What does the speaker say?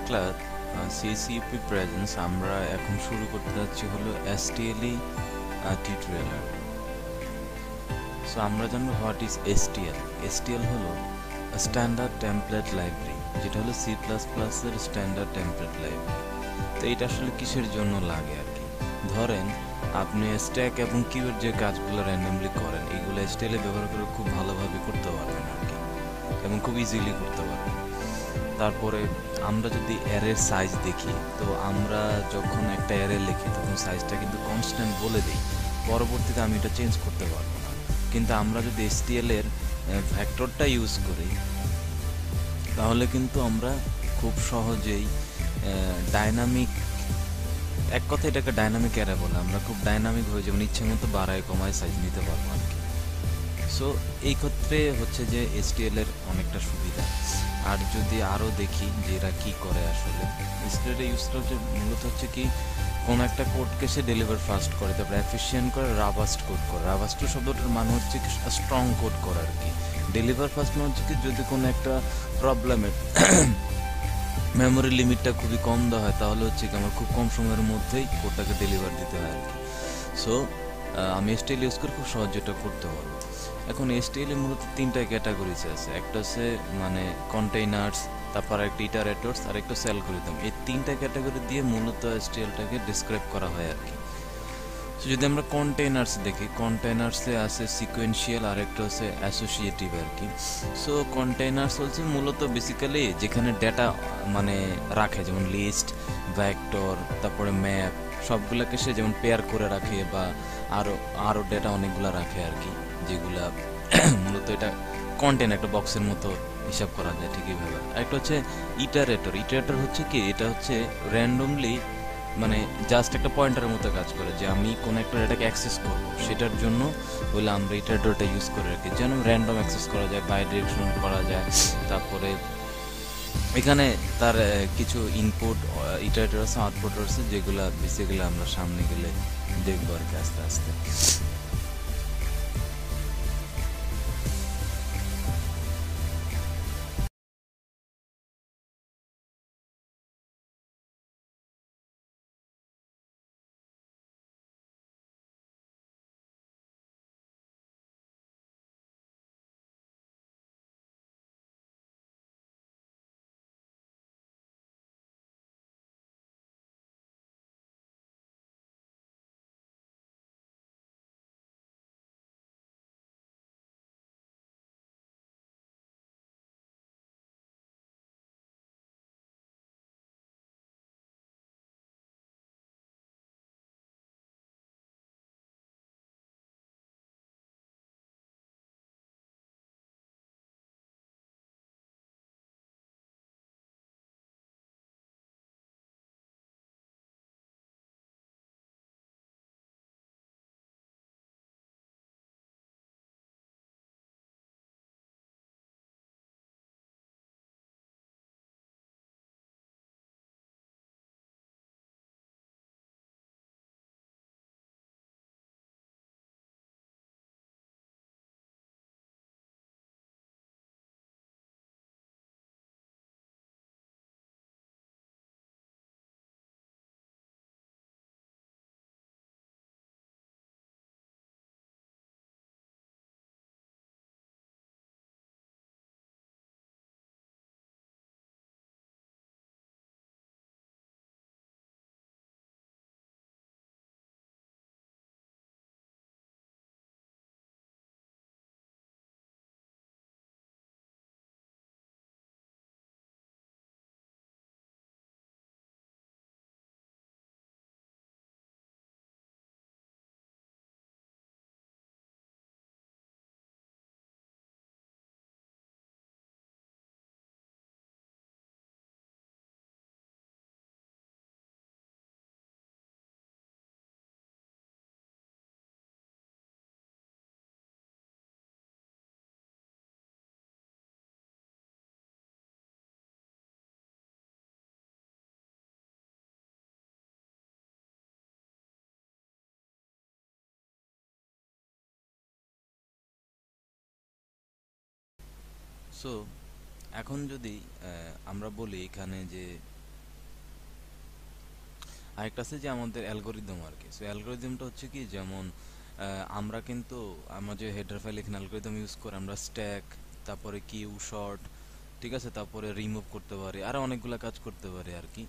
Class CCP presence আমরা এখন শুরু করতে যাচ্ছি হলো এসটিএলই টিউটোরিয়াল। সো আমরা জানবো হোয়াট ইজ এসটিএল। এসটিএল হলো স্ট্যান্ডার্ড টেমপ্লেট লাইব্রেরি, যেটা হলো সি প্লাস প্লাসের স্ট্যান্ডার্ড টেমপ্লেট লাইব্রেরি। তো এটা আসলে কিসের জন্য লাগে আর কি, ধরেন আপনি স্ট্যাক এবং কিওয়ার্ড যে কাজগুলো র্যান্ডমলি করেন এগুলো এসটিএল এ ব্যবহার করে খুব ভালোভাবে করতে পারবেন আর কি, এবং খুব ইজিলি করতে পারবেন। তারপরে আমরা যদি অ্যারের সাইজ দেখি, তো আমরা যখন একটা অ্যারে লিখি তখন সাইজটা কিন্তু কনস্ট্যান্ট বলে দিই, পরবর্তীতে আমি এটা চেঞ্জ করতে পারবো না। কিন্তু আমরা যদি এসটিএল এর ভেক্টরটা ইউজ করি তাহলে কিন্তু আমরা খুব সহজেই ডাইনামিক, এক কথা এটাকে ডাইনামিক অ্যারে বলে, আমরা খুব ডাইনামিক হয়ে যেমন ইচ্ছে মতো বাড়ায় কমায় সাইজ নিতে পারবো আর কি। সো এই ক্ষেত্রে হচ্ছে যে এসটিএল এর অনেকটা সুবিধা। আর যদি আরও দেখি যে এরা কী করে, আসলে এসটিএল ইউজ হচ্ছে মূলত হচ্ছে কি কোনো একটা কোডকে সে ডেলিভার ফাস্ট করে, তারপরে এফিসিয়েন্ট করে, রাবাস্ট কোড করে। রাবাস্ট শব্দটার মানে হচ্ছে কি স্ট্রং কোড করা আর কি। ডেলিভার ফাস্ট মানে হচ্ছে কি যদি কোনো একটা প্রবলেমের মেমোরি লিমিটটা খুবই কম দেওয়া হয় তাহলে হচ্ছে কি আমার খুব কম সময়ের মধ্যেই কোডটাকে ডেলিভার দিতে হয় আর কি। সো আমি এসটিএল ইউজ করে খুব সহজে এটা করতে পারবো। এখন এসটিএল এর মূলত তিনটা ক্যাটাগরিজ আছে, একটা হচ্ছে মানে কন্টেইনার্স, তারপর একটা ইটারেটরস আর একটা অ্যালগরিদম। এই তিনটা ক্যাটাগরি দিয়ে মূলত এসটিএলটাকে ডিসক্রাইব করা হয় আর কি। সো যদি আমরা কন্টেইনার্স দেখি, কন্টেইনার্সে আছে সিকোয়েন্সিয়াল আর একটা হচ্ছে অ্যাসোসিয়েটিভ আর কি। সো কন্টেইনার্স হচ্ছে মূলত বেসিক্যালি যেখানে ডেটা মানে রাখে, যেমন লিস্ট, ভেক্টর, তারপরে ম্যাপ, সবগুলোকে সে যেমন পেয়ার করে রাখে বা আরও আরও ডেটা অনেকগুলো রাখে আর কি, যেগুলা মূলত এটা কন্টেন্ট একটা বক্সের মতো হিসাব করা যায় ঠিক এইভাবে। একটা হচ্ছে ইটারেটর। ইটারেটর হচ্ছে কি, এটা হচ্ছে র্যান্ডমলি মানে জাস্ট একটা পয়েন্টারের মতো কাজ করে, যে আমি কোনো একটা ডেটাকে অ্যাক্সেস করব সেটার জন্য বলে আমরা ইটারেটরটা ইউজ করে রাখি, যেন র্যান্ডম অ্যাক্সেস করা যায়, বাই ডিরেকশন করা যায়। তারপরে এখানে তার কিছু ইনপুট ইটারেটর আছে, আউটপুট আছে, যেগুলো বেসিক্যালি আমরা সামনে গেলে দেখবো আর কি আস্তে আস্তে। সো এখন যদি আমরা বলি এখানে যে আরেকটা আছে যে আমাদের অ্যালগোরিদম আর কি। সো অ্যালগোরিদমটা হচ্ছে কি, যেমন আমরা কিন্তু আমাদের হেডার ফাইল এখানে অ্যালগোরিদম ইউজ করে আমরা স্ট্যাক, তারপরে কিউ শর্ট, ঠিক আছে, তারপরে রিমুভ করতে পারি, আরো অনেকগুলা কাজ করতে পারি আর কি।